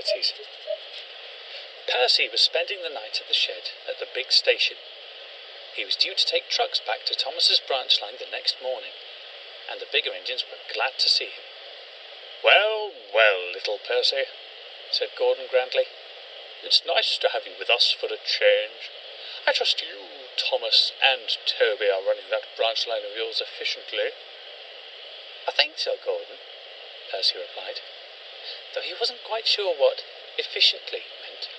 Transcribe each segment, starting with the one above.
Responsibilities. Percy was spending the night at the shed at the big station. He was due to take trucks back to Thomas's branch line the next morning, and the bigger engines were glad to see him. "Well, well, little Percy," said Gordon grandly. "It's nice to have you with us for a change. I trust you, Thomas, and Toby are running that branch line of yours efficiently." "I think so, Gordon," Percy replied, though he wasn't quite sure what efficiently meant.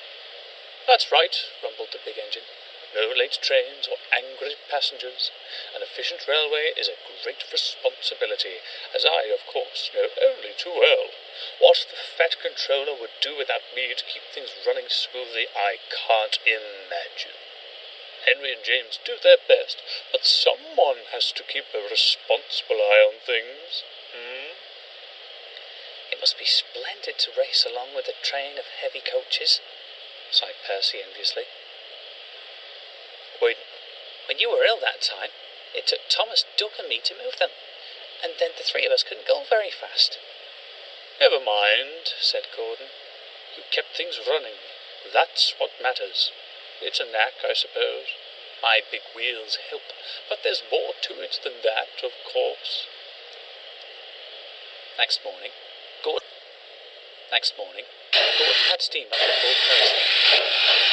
"That's right," rumbled the big engine. "No late trains or angry passengers. An efficient railway is a great responsibility, as I, of course, know only too well. What the Fat Controller would do without me to keep things running smoothly, I can't imagine. Henry and James do their best, but someone has to keep a responsible eye on things. It must be splendid to race along with a train of heavy coaches," sighed Percy enviously. When you were ill that time, it took Thomas, Doug and me to move them, and then the three of us couldn't go very fast." "Never mind," said Gordon. "You kept things running. That's what matters. It's a knack, I suppose. My big wheels help, but there's more to it than that, of course." Next morning, Gordon had steam up before Percy.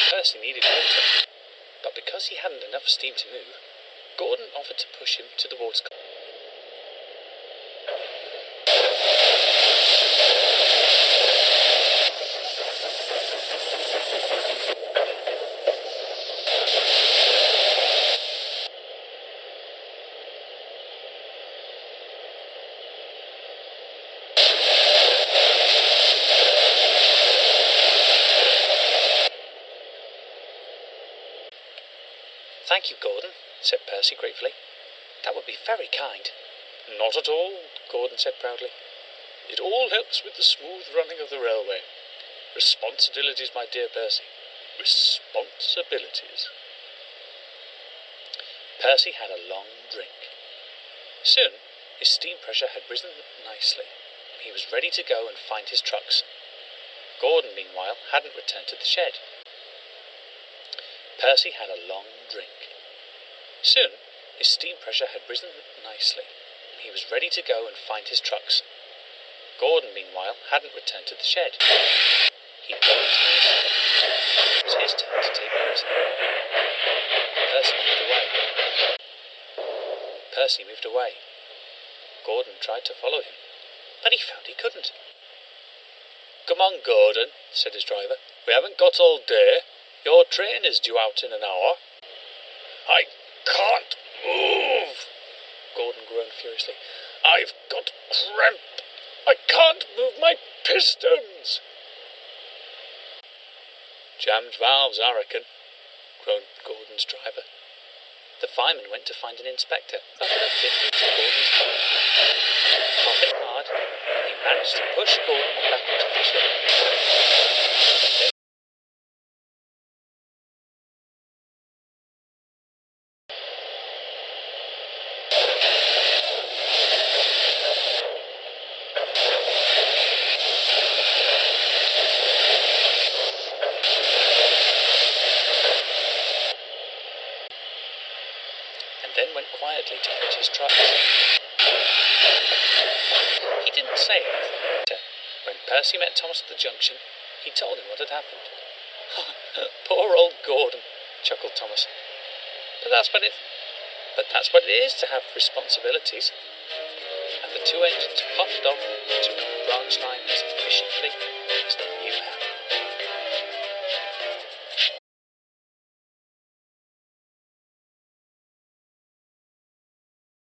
Percy needed water, but because he hadn't enough steam to move, Gordon offered to push him towards. "Thank you, Gordon," said Percy gratefully. "That would be very kind." "Not at all," Gordon said proudly. "It all helps with the smooth running of the railway. Responsibilities, my dear Percy. Responsibilities." Percy had a long drink. Soon, his steam pressure had risen nicely, and he was ready to go and find his trucks. Gordon, meanwhile, hadn't returned to the shed. Percy had a long drink. Soon, his steam pressure had risen nicely, and he was ready to go and find his trucks. Gordon, meanwhile, hadn't returned to the shed. He'd gone into the shed. It was his turn to take water. Percy moved away. Gordon tried to follow him, but he found he couldn't. "Come on, Gordon," said his driver. "We haven't got all day. Your train is due out in an hour." "I can't move," Gordon groaned furiously. "I've got cramp. I can't move my pistons." "Jammed valves, I reckon," groaned Gordon's driver. The fireman went to find an inspector, buckled up gently to Gordon's car. Coughing hard, he managed to push Gordon back into the shed. And then went quietly to fetch his trucks. He didn't say anything. When Percy met Thomas at the junction, he told him what had happened. "Poor old Gordon," chuckled Thomas. But that's what it is to have responsibilities." And the two engines puffed off to the branch line as efficiently as they knew how.